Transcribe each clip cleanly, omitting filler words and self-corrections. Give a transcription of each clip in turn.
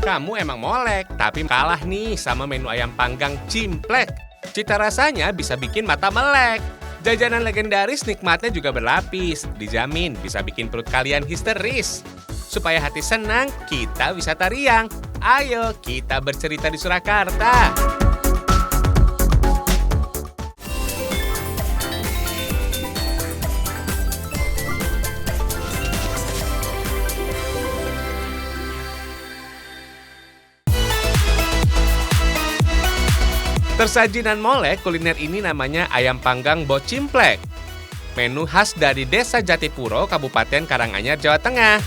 Kamu emang molek, tapi kalah nih sama menu ayam panggang cimplek. Cita rasanya bisa bikin mata melek. Jajanan legendaris nikmatnya juga berlapis. Dijamin bisa bikin perut kalian histeris. Supaya hati senang, kita wisata riang. Ayo kita bercerita di Surakarta. Tersaji dan molek, kuliner ini namanya ayam panggang bocimplek. Menu khas dari Desa Jatipuro, Kabupaten Karanganyar, Jawa Tengah.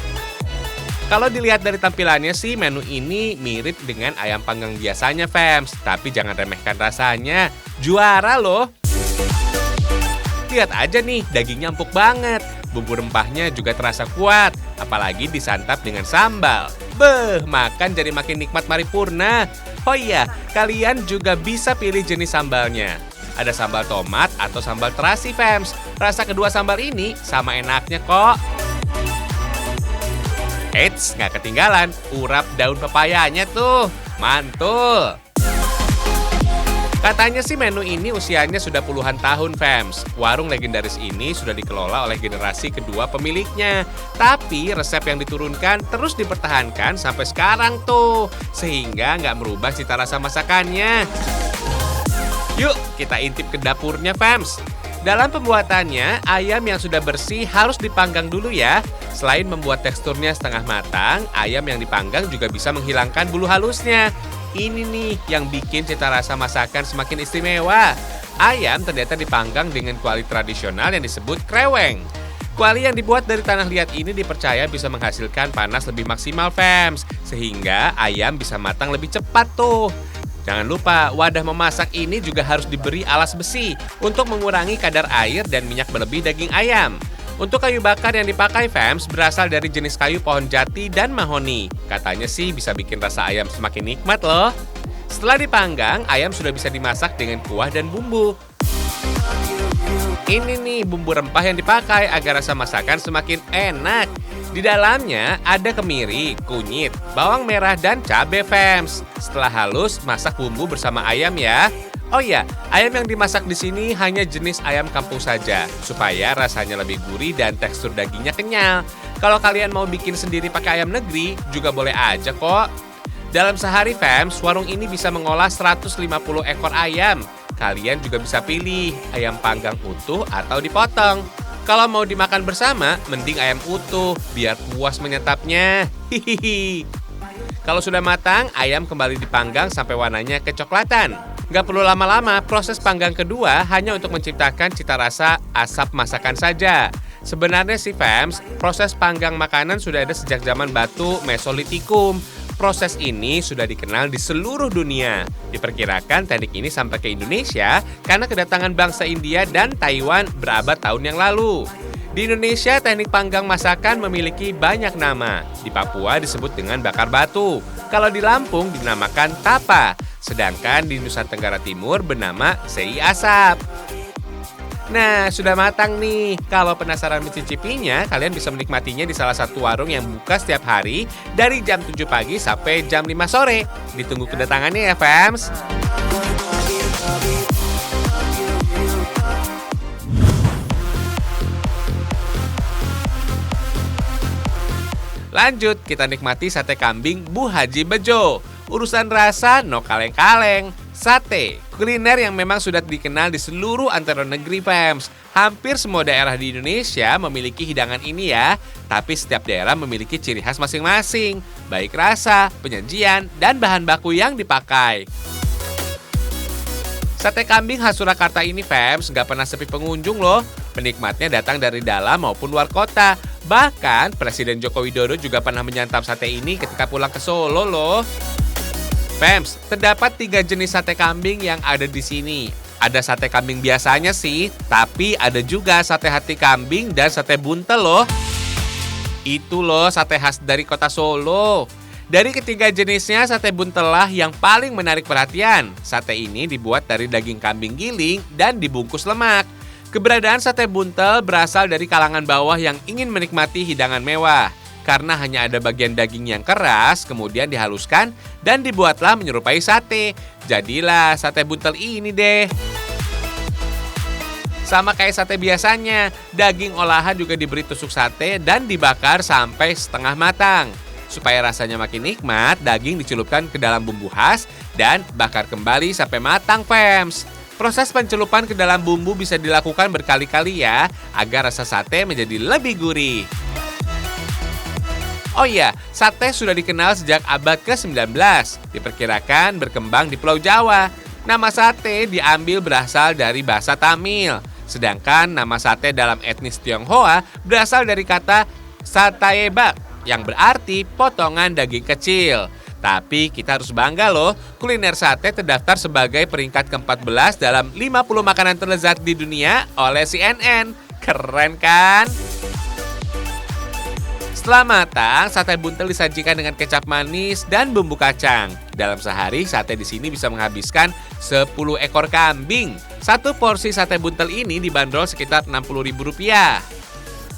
Kalau dilihat dari tampilannya sih, menu ini mirip dengan ayam panggang biasanya, fams. Tapi jangan remehkan rasanya, juara loh. Lihat aja nih, dagingnya empuk banget. Bumbu rempahnya juga terasa kuat, apalagi disantap dengan sambal. Beh, makan jadi makin nikmat paripurna. Oh iya, kalian juga bisa pilih jenis sambalnya. Ada sambal tomat atau sambal terasi, fams. Rasa kedua sambal ini sama enaknya kok. Eits, nggak ketinggalan, urap daun pepayanya tuh. Mantul. Katanya sih menu ini usianya sudah puluhan tahun, fams. Warung legendaris ini sudah dikelola oleh generasi kedua pemiliknya. Tapi resep yang diturunkan terus dipertahankan sampai sekarang tuh. Sehingga nggak merubah cita rasa masakannya. Yuk, kita intip ke dapurnya, fams. Dalam pembuatannya, ayam yang sudah bersih harus dipanggang dulu ya. Selain membuat teksturnya setengah matang, ayam yang dipanggang juga bisa menghilangkan bulu halusnya. Ini nih yang bikin cita rasa masakan semakin istimewa. Ayam ternyata dipanggang dengan kuali tradisional yang disebut kreweng. Kuali yang dibuat dari tanah liat ini dipercaya bisa menghasilkan panas lebih maksimal, fams. Sehingga ayam bisa matang lebih cepat tuh. Jangan lupa, wadah memasak ini juga harus diberi alas besi untuk mengurangi kadar air dan minyak berlebih daging ayam. Untuk kayu bakar yang dipakai, fams, berasal dari jenis kayu pohon jati dan mahoni. Katanya sih bisa bikin rasa ayam semakin nikmat loh. Setelah dipanggang, ayam sudah bisa dimasak dengan kuah dan bumbu. Ini nih bumbu rempah yang dipakai agar rasa masakan semakin enak. Di dalamnya ada kemiri, kunyit, bawang merah, dan cabai, fams. Setelah halus, masak bumbu bersama ayam ya. Oh iya, ayam yang dimasak di sini hanya jenis ayam kampung saja, supaya rasanya lebih gurih dan tekstur dagingnya kenyal. Kalau kalian mau bikin sendiri pakai ayam negeri, juga boleh aja kok. Dalam sehari, fams, warung ini bisa mengolah 150 ekor ayam. Kalian juga bisa pilih ayam panggang utuh atau dipotong. Kalau mau dimakan bersama, mending ayam utuh, biar puas menyantapnya. Hihihi. Kalau sudah matang, ayam kembali dipanggang sampai warnanya kecoklatan. Nggak perlu lama-lama, proses panggang kedua hanya untuk menciptakan cita rasa asap masakan saja. Sebenarnya sih, fams, proses panggang makanan sudah ada sejak zaman batu Mesolitikum. Proses ini sudah dikenal di seluruh dunia. Diperkirakan teknik ini sampai ke Indonesia karena kedatangan bangsa India dan Taiwan berabad tahun yang lalu. Di Indonesia, teknik panggang masakan memiliki banyak nama. Di Papua disebut dengan bakar batu. Kalau di Lampung dinamakan tapa. Sedangkan di Nusa Tenggara Timur bernama sei asap. Nah, sudah matang nih. Kalau penasaran mencicipinya, kalian bisa menikmatinya di salah satu warung yang buka setiap hari dari jam 7 pagi sampai jam 5 sore. Ditunggu kedatangannya ya, fams. Lanjut, kita nikmati sate kambing Bu Haji Bejo. Urusan rasa, no kaleng-kaleng. Sate, kuliner yang memang sudah dikenal di seluruh antero negeri, fams. Hampir semua daerah di Indonesia memiliki hidangan ini ya. Tapi setiap daerah memiliki ciri khas masing-masing. Baik rasa, penyajian, dan bahan baku yang dipakai. Sate kambing khas Surakarta ini, fams, nggak pernah sepi pengunjung loh. Penikmatnya datang dari dalam maupun luar kota. Bahkan Presiden Joko Widodo juga pernah menyantap sate ini ketika pulang ke Solo loh. Fams, terdapat 3 jenis sate kambing yang ada di sini. Ada sate kambing biasanya sih, tapi ada juga sate hati kambing dan sate buntel loh. Itu loh sate khas dari kota Solo. Dari ketiga jenisnya, sate buntelah yang paling menarik perhatian. Sate ini dibuat dari daging kambing giling dan dibungkus lemak. Keberadaan sate buntel berasal dari kalangan bawah yang ingin menikmati hidangan mewah. karena hanya ada bagian daging yang keras, kemudian dihaluskan dan dibuatlah menyerupai sate. Jadilah sate buntel ini deh. Sama kayak sate biasanya, daging olahan juga diberi tusuk sate dan dibakar sampai setengah matang. Supaya rasanya makin nikmat, daging dicelupkan ke dalam bumbu khas dan bakar kembali sampai matang, fams. Proses pencelupan ke dalam bumbu bisa dilakukan berkali-kali ya, agar rasa sate menjadi lebih gurih. Oh iya, sate sudah dikenal sejak abad ke-19. Diperkirakan berkembang di Pulau Jawa. Nama sate diambil berasal dari bahasa Tamil. Sedangkan nama sate dalam etnis Tionghoa berasal dari kata satayebak, yang berarti potongan daging kecil. Tapi kita harus bangga loh, kuliner sate terdaftar sebagai peringkat ke-14 dalam 50 makanan terlezat di dunia oleh CNN. Keren kan? Setelah matang, sate buntel disajikan dengan kecap manis dan bumbu kacang. Dalam sehari, sate di sini bisa menghabiskan 10 ekor kambing. Satu porsi sate buntel ini dibanderol sekitar Rp60.000.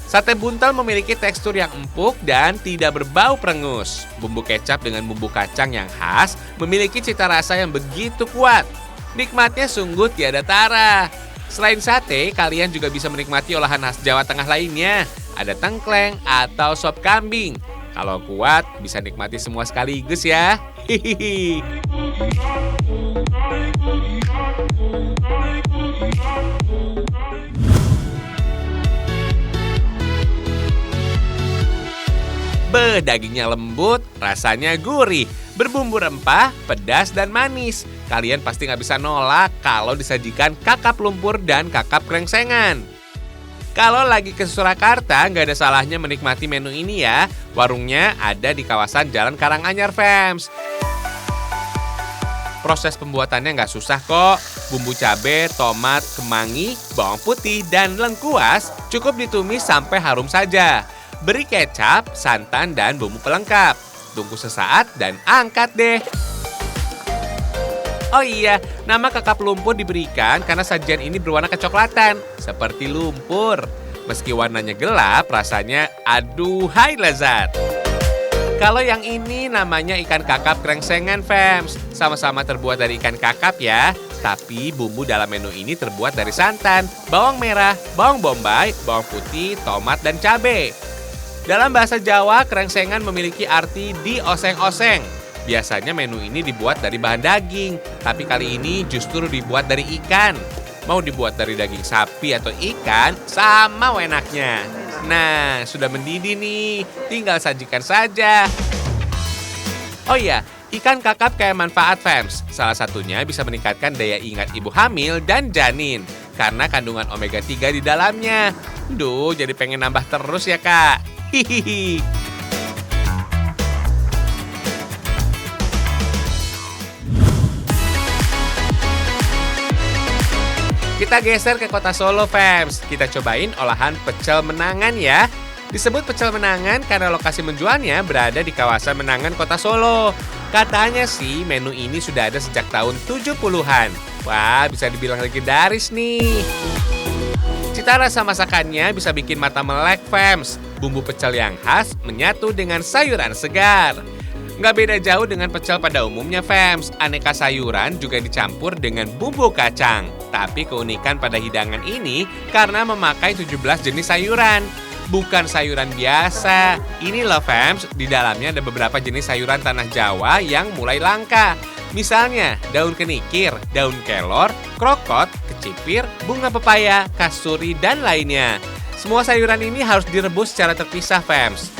Sate buntel memiliki tekstur yang empuk dan tidak berbau perengus. Bumbu kecap dengan bumbu kacang yang khas memiliki cita rasa yang begitu kuat. Nikmatnya sungguh tiada tara. Selain sate, kalian juga bisa menikmati olahan khas Jawa Tengah lainnya. Ada tengkleng atau sop kambing. Kalau kuat, bisa nikmati semua sekaligus ya. Hihihi. Dagingnya lembut, rasanya gurih, berbumbu rempah, pedas, dan manis. Kalian pasti nggak bisa nolak kalau disajikan kakap lumpur dan kakap krengsengan. Kalau lagi ke Surakarta, nggak ada salahnya menikmati menu ini ya. Warungnya ada di kawasan Jalan Karanganyar, fams. Proses pembuatannya nggak susah kok. Bumbu cabai, tomat, kemangi, bawang putih, dan lengkuas cukup ditumis sampai harum saja. Beri kecap, santan, dan bumbu pelengkap. Tunggu sesaat dan angkat deh. Oh iya, nama kakap lumpur diberikan karena sajian ini berwarna kecoklatan, seperti lumpur. Meski warnanya gelap, rasanya aduhai lezat. Kalau yang ini namanya ikan kakap krengsengan, fams. Sama-sama terbuat dari ikan kakap ya. Tapi bumbu dalam menu ini terbuat dari santan, bawang merah, bawang bombay, bawang putih, tomat, dan cabai. Dalam bahasa Jawa, krengsengan memiliki arti dioseng-oseng. Biasanya menu ini dibuat dari bahan daging, tapi kali ini justru dibuat dari ikan. Mau dibuat dari daging sapi atau ikan, sama enaknya. Nah, sudah mendidih nih, tinggal sajikan saja. Oh iya, ikan kakap kayak manfaat, fams. Salah satunya bisa meningkatkan daya ingat ibu hamil dan janin, karena kandungan omega 3 di dalamnya. Duh, jadi pengen nambah terus ya, Kak. Hihihi. Kita geser ke kota Solo, fams. Kita cobain olahan pecel Menangan ya. Disebut pecel Menangan karena lokasi menjualnya berada di kawasan Menangan, kota Solo. Katanya sih menu ini sudah ada sejak tahun 70-an. Wah, bisa dibilang legendaris nih. Cita rasa masakannya bisa bikin mata melek, fams. Bumbu pecel yang khas menyatu dengan sayuran segar. Nggak beda jauh dengan pecel pada umumnya, fams. Aneka sayuran juga dicampur dengan bumbu kacang. Tapi keunikan pada hidangan ini karena memakai 17 jenis sayuran. Bukan sayuran biasa. Ini loh, fams, di dalamnya ada beberapa jenis sayuran tanah Jawa yang mulai langka. Misalnya daun kenikir, daun kelor, krokot, kecipir, bunga pepaya, kasturi, dan lainnya. Semua sayuran ini harus direbus secara terpisah, fams.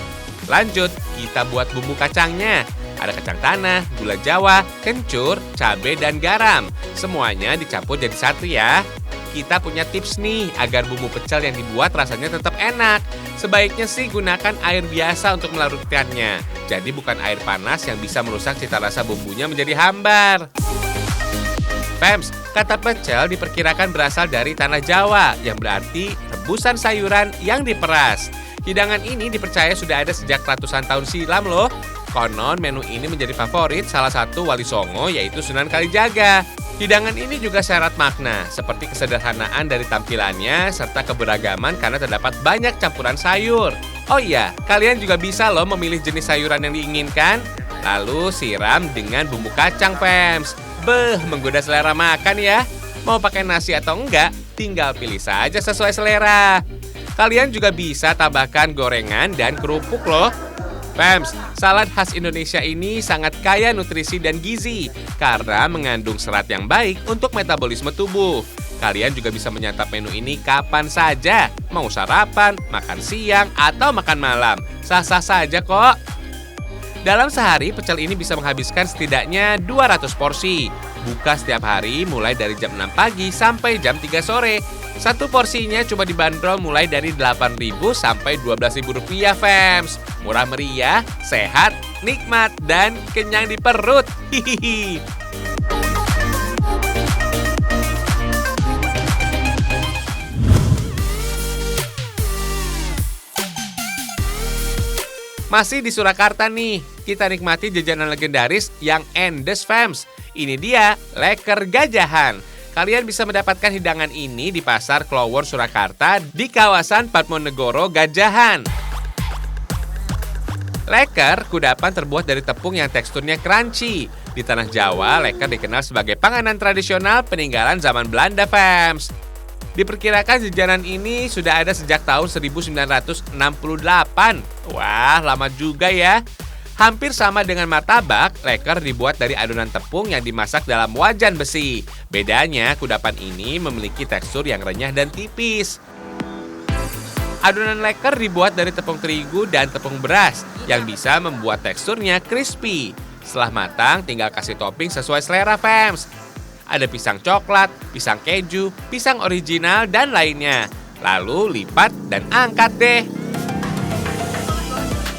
Lanjut, kita buat bumbu kacangnya. Ada kacang tanah, gula jawa, kencur, cabai, dan garam. Semuanya dicampur jadi satu ya. Kita punya tips nih agar bumbu pecel yang dibuat rasanya tetap enak. Sebaiknya sih gunakan air biasa untuk melarutkannya. Jadi bukan air panas yang bisa merusak cita rasa bumbunya menjadi hambar. Fams, kata pecel diperkirakan berasal dari tanah Jawa, yang berarti rebusan sayuran yang diperas. Hidangan ini dipercaya sudah ada sejak ratusan tahun silam loh. Konon menu ini menjadi favorit salah satu wali Songo, yaitu Sunan Kalijaga. Hidangan ini juga syarat makna, seperti kesederhanaan dari tampilannya serta keberagaman karena terdapat banyak campuran sayur. Oh iya, kalian juga bisa loh memilih jenis sayuran yang diinginkan, lalu siram dengan bumbu kacang, Fems. Menggoda selera makan ya. Mau pakai nasi atau enggak, tinggal pilih saja sesuai selera. Kalian juga bisa tambahkan gorengan dan kerupuk loh. Fems, salad khas Indonesia ini sangat kaya nutrisi dan gizi karena mengandung serat yang baik untuk metabolisme tubuh. Kalian juga bisa menyantap menu ini kapan saja, mau sarapan, makan siang, atau makan malam. Sah-sah saja kok. Dalam sehari, pecel ini bisa menghabiskan setidaknya 200 porsi. Buka setiap hari mulai dari jam 6 pagi sampai jam 3 sore. Satu porsinya cuma dibanderol mulai dari 8.000 sampai 12.000 rupiah, Fems. Murah meriah, sehat, nikmat, dan kenyang di perut. Hihihi. Masih di Surakarta nih, kita nikmati jajanan legendaris yang endes, Fems. Ini dia, leker gajahan. Kalian bisa mendapatkan hidangan ini di Pasar Klowor Surakarta di kawasan Padmonegoro Gajahan. Leker kudapan terbuat dari tepung yang teksturnya crunchy. Di tanah Jawa, leker dikenal sebagai panganan tradisional peninggalan zaman Belanda, Fems. Diperkirakan jajanan ini sudah ada sejak tahun 1968. Wah, lama juga ya. Hampir sama dengan martabak, leker dibuat dari adonan tepung yang dimasak dalam wajan besi. Bedanya, kudapan ini memiliki tekstur yang renyah dan tipis. Adonan leker dibuat dari tepung terigu dan tepung beras yang bisa membuat teksturnya crispy. Setelah matang, tinggal kasih topping sesuai selera, Fems. Ada pisang coklat, pisang keju, pisang original, dan lainnya. Lalu lipat dan angkat deh.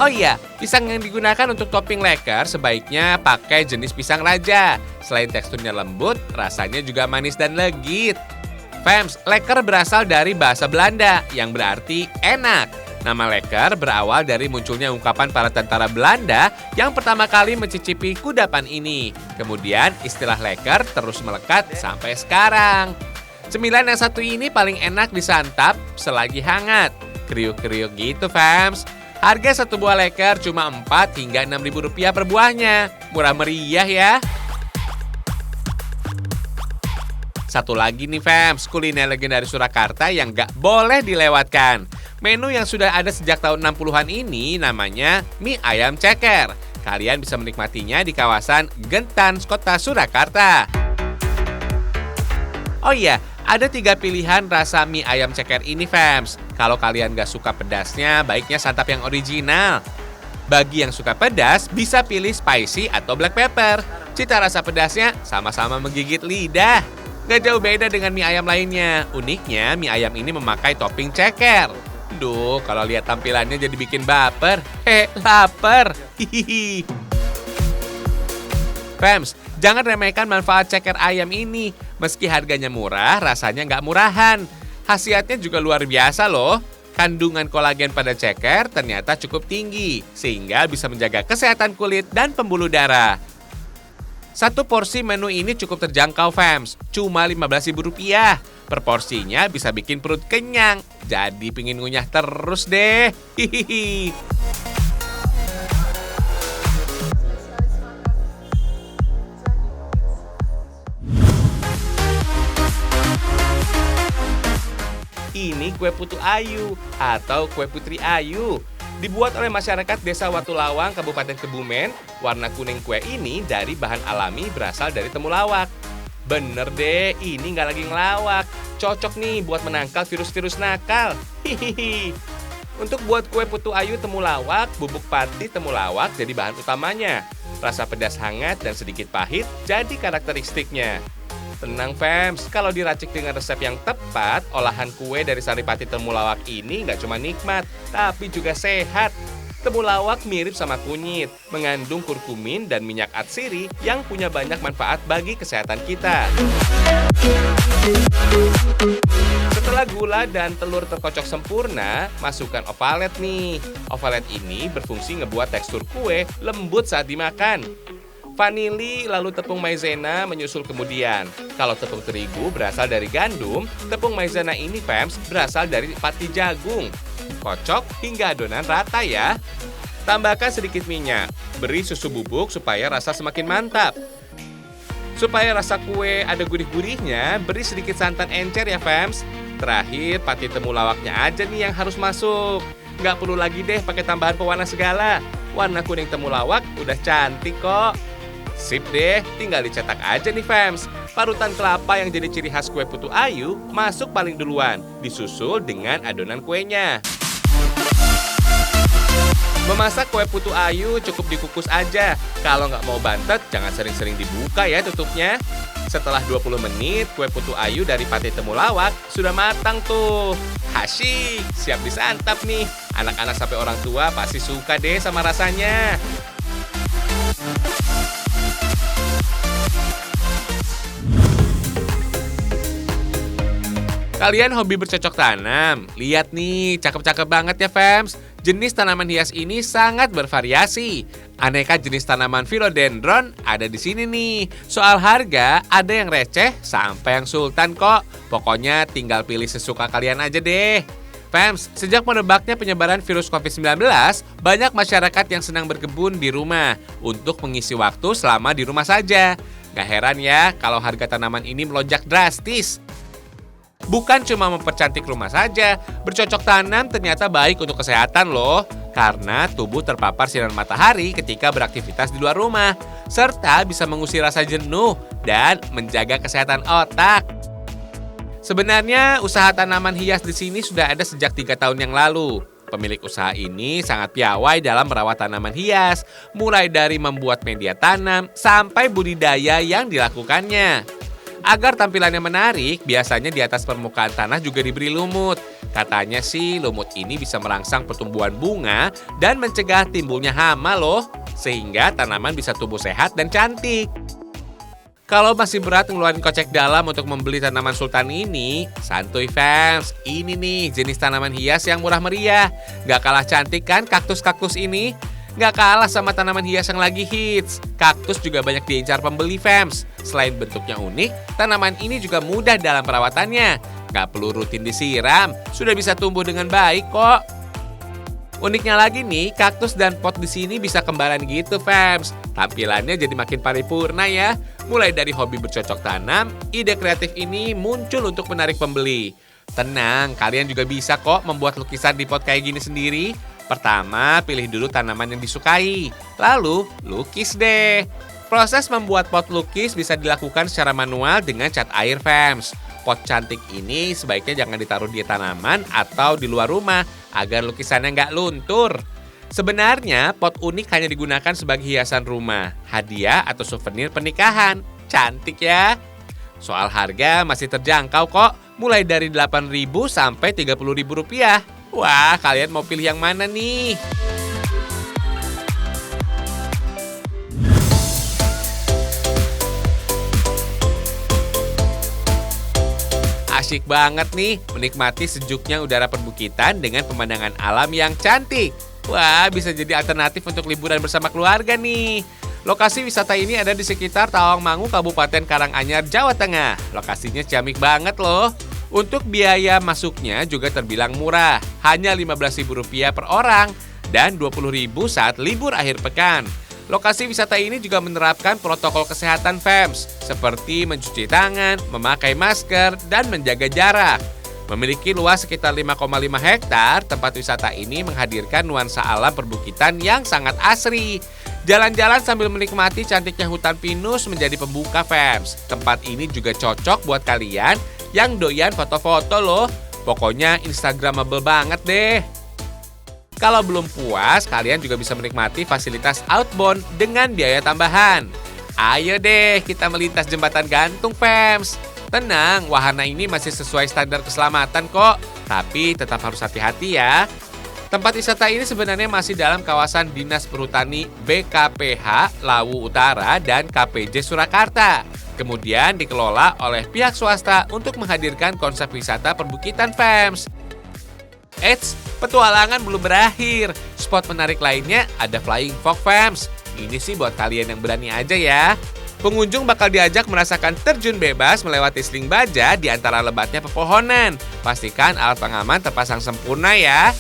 Oh iya, pisang yang digunakan untuk topping leker sebaiknya pakai jenis pisang raja. Selain teksturnya lembut, rasanya juga manis dan legit. Fems, leker berasal dari bahasa Belanda yang berarti enak. Nama leker berawal dari munculnya ungkapan para tentara Belanda yang pertama kali mencicipi kudapan ini. Kemudian istilah leker terus melekat sampai sekarang. Cemilan yang satu ini paling enak disantap selagi hangat. Kriuk-kriuk gitu, Fems. Harga satu buah leker cuma 4 hingga 6.000 rupiah per buahnya. Murah meriah ya. Satu lagi nih, Fems, kuliner legendaris Surakarta yang gak boleh dilewatkan. Menu yang sudah ada sejak tahun 60-an ini namanya mie ayam ceker. Kalian bisa menikmatinya di kawasan Gentan, Kota Surakarta. Oh iya, ada 3 pilihan rasa mie ayam ceker ini, Fems. Kalau kalian gak suka pedasnya, baiknya santap yang original. Bagi yang suka pedas, bisa pilih spicy atau black pepper. Cita rasa pedasnya sama-sama menggigit lidah. Gak jauh beda dengan mie ayam lainnya. Uniknya, mie ayam ini memakai topping ceker. Duh, kalau lihat tampilannya jadi bikin baper. Lapar. Hihihi. Fems, jangan remehkan manfaat ceker ayam ini. Meski harganya murah, rasanya nggak murahan. Khasiatnya juga luar biasa loh. Kandungan kolagen pada ceker ternyata cukup tinggi, sehingga bisa menjaga kesehatan kulit dan pembuluh darah. Satu porsi menu ini cukup terjangkau, Fems. Cuma Rp15.000. Per porsinya bisa bikin perut kenyang. Jadi pingin ngunyah terus deh. Hihihi. Ini kue putu ayu atau kue putri ayu. Dibuat oleh masyarakat Desa Watulawang, Kabupaten Kebumen. Warna kuning kue ini dari bahan alami berasal dari temulawak. Bener deh, ini nggak lagi ngelawak. Cocok nih buat menangkal virus-virus nakal. Hihihi. Untuk buat kue putu ayu temulawak, bubuk pati temulawak jadi bahan utamanya. Rasa pedas hangat dan sedikit pahit jadi karakteristiknya. Tenang, Fems, kalau diracik dengan resep yang tepat, olahan kue dari saripati temulawak ini nggak cuma nikmat, tapi juga sehat. Temulawak mirip sama kunyit, mengandung kurkumin dan minyak atsiri yang punya banyak manfaat bagi kesehatan kita. Setelah gula dan telur terkocok sempurna, masukkan ovalet nih. Ovalet ini berfungsi ngebuat tekstur kue lembut saat dimakan. Vanili lalu tepung maizena menyusul kemudian. Kalau tepung terigu berasal dari gandum, tepung maizena ini, Fems, berasal dari pati jagung. Kocok hingga adonan rata ya. Tambahkan sedikit minyak. Beri susu bubuk supaya rasa semakin mantap. Supaya rasa kue ada gurih-gurihnya, beri sedikit santan encer ya fams. Terakhir, pati temulawaknya aja nih yang harus masuk. Nggak perlu lagi deh pakai tambahan pewarna segala. Warna kuning temulawak udah cantik kok. Sip deh, tinggal dicetak aja nih fams. Parutan kelapa yang jadi ciri khas kue putu ayu masuk paling duluan, disusul dengan adonan kuenya. Memasak kue putu ayu cukup dikukus aja. Kalau nggak mau bantet, jangan sering-sering dibuka ya tutupnya. Setelah 20 menit, kue putu ayu dari pati temulawak sudah matang tuh. Asyik, siap disantap nih. Anak-anak sampai orang tua pasti suka deh sama rasanya. Kalian hobi bercocok tanam? Lihat nih, cakep-cakep banget ya fams. Jenis tanaman hias ini sangat bervariasi. Aneka jenis tanaman philodendron ada di sini nih. Soal harga, ada yang receh sampai yang sultan kok. Pokoknya tinggal pilih sesuka kalian aja deh. Fams, sejak merebaknya penyebaran virus COVID-19, banyak masyarakat yang senang berkebun di rumah untuk mengisi waktu selama di rumah saja. Gak heran ya kalau harga tanaman ini melonjak drastis. Bukan cuma mempercantik rumah saja, bercocok tanam ternyata baik untuk kesehatan loh. Karena tubuh terpapar sinar matahari ketika beraktivitas di luar rumah, serta bisa mengusir rasa jenuh dan menjaga kesehatan otak. Sebenarnya usaha tanaman hias di sini sudah ada sejak 3 tahun yang lalu. Pemilik usaha ini sangat piawai dalam merawat tanaman hias, mulai dari membuat media tanam sampai budidaya yang dilakukannya. Agar tampilannya menarik, biasanya di atas permukaan tanah juga diberi lumut. Katanya sih lumut ini bisa merangsang pertumbuhan bunga dan mencegah timbulnya hama loh, sehingga tanaman bisa tumbuh sehat dan cantik. Kalau masih berat ngeluarin kocek dalam untuk membeli tanaman sultan ini, santuy fans, ini nih jenis tanaman hias yang murah meriah. Gak kalah cantik kan kaktus-kaktus ini? Gak kalah sama tanaman hias yang lagi hits. Kaktus juga banyak diincar pembeli fans. Selain bentuknya unik, tanaman ini juga mudah dalam perawatannya. Gak perlu rutin disiram, sudah bisa tumbuh dengan baik kok. Uniknya lagi nih, kaktus dan pot di sini bisa kembaran gitu fans. Tampilannya jadi makin paripurna ya. Mulai dari hobi bercocok tanam, ide kreatif ini muncul untuk menarik pembeli. Tenang, kalian juga bisa kok membuat lukisan di pot kayak gini sendiri. Pertama, pilih dulu tanaman yang disukai, lalu lukis deh. Proses membuat pot lukis bisa dilakukan secara manual dengan cat air fams. Pot cantik ini sebaiknya jangan ditaruh di tanaman atau di luar rumah agar lukisannya nggak luntur. Sebenarnya pot unik hanya digunakan sebagai hiasan rumah, hadiah atau souvenir pernikahan. Cantik ya. Soal harga masih terjangkau kok, mulai dari Rp8.000 sampai Rp30.000. Wah, kalian mau pilih yang mana nih? Asyik banget nih menikmati sejuknya udara perbukitan dengan pemandangan alam yang cantik. Wah, bisa jadi alternatif untuk liburan bersama keluarga nih. Lokasi wisata ini ada di sekitar Tawangmangu, Kabupaten Karanganyar, Jawa Tengah. Lokasinya ciamik banget loh. Untuk biaya masuknya juga terbilang murah, hanya Rp15.000 per orang dan Rp20.000 saat libur akhir pekan. Lokasi wisata ini juga menerapkan protokol kesehatan fams, seperti mencuci tangan, memakai masker, dan menjaga jarak. Memiliki luas sekitar 5,5 hektar, tempat wisata ini menghadirkan nuansa alam perbukitan yang sangat asri. Jalan-jalan sambil menikmati cantiknya hutan pinus menjadi pembuka fams. Tempat ini juga cocok buat kalian yang doyan foto-foto loh. Pokoknya instagramable banget deh. Kalau belum puas, kalian juga bisa menikmati fasilitas outbound dengan biaya tambahan. Ayo deh, kita melintas jembatan gantung fams. Tenang, wahana ini masih sesuai standar keselamatan kok. Tapi tetap harus hati-hati ya. Tempat wisata ini sebenarnya masih dalam kawasan Dinas Perhutani BKPH Lawu Utara dan KPJ Surakarta. Kemudian dikelola oleh pihak swasta untuk menghadirkan konsep wisata perbukitan fams. Eits, petualangan belum berakhir. Spot menarik lainnya ada Flying Fox fams. Ini sih buat kalian yang berani aja ya. Pengunjung bakal diajak merasakan terjun bebas melewati seling baja di antara lebatnya pepohonan. Pastikan alat pengaman terpasang sempurna ya.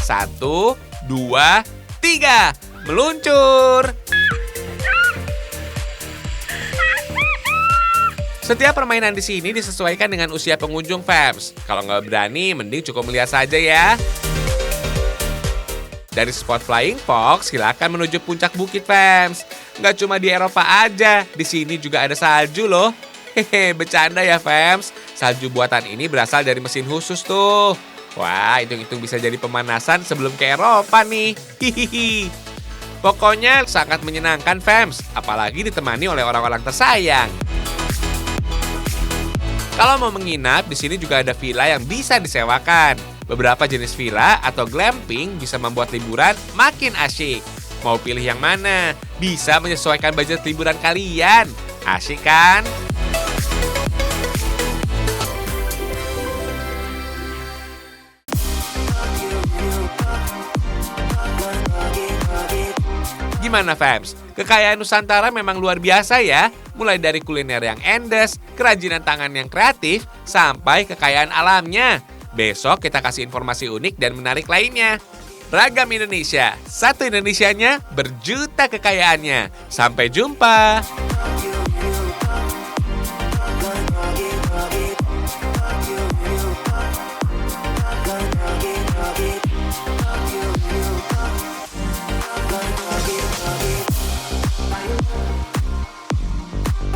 1, 2, 3. Meluncur! Setiap permainan di sini disesuaikan dengan usia pengunjung, Fams. Kalau nggak berani, mending cukup melihat saja ya. Dari spot Flying Fox, silakan menuju puncak bukit, Fams. Nggak cuma di Eropa aja, di sini juga ada salju loh. Hehe, bercanda ya, Fams. Salju buatan ini berasal dari mesin khusus tuh. Wah, hitung-hitung bisa jadi pemanasan sebelum ke Eropa nih. Hihihi. Pokoknya sangat menyenangkan, Fams. Apalagi ditemani oleh orang-orang tersayang. Kalau mau menginap, di sini juga ada villa yang bisa disewakan. Beberapa jenis villa atau glamping bisa membuat liburan makin asyik. Mau pilih yang mana? Bisa menyesuaikan budget liburan kalian. Asyik kan? Gimana, Fams? Kekayaan Nusantara memang luar biasa ya. Mulai dari kuliner yang endes, kerajinan tangan yang kreatif, sampai kekayaan alamnya. Besok kita kasih informasi unik dan menarik lainnya. Ragam Indonesia, satu Indonesianya, berjuta kekayaannya. Sampai jumpa!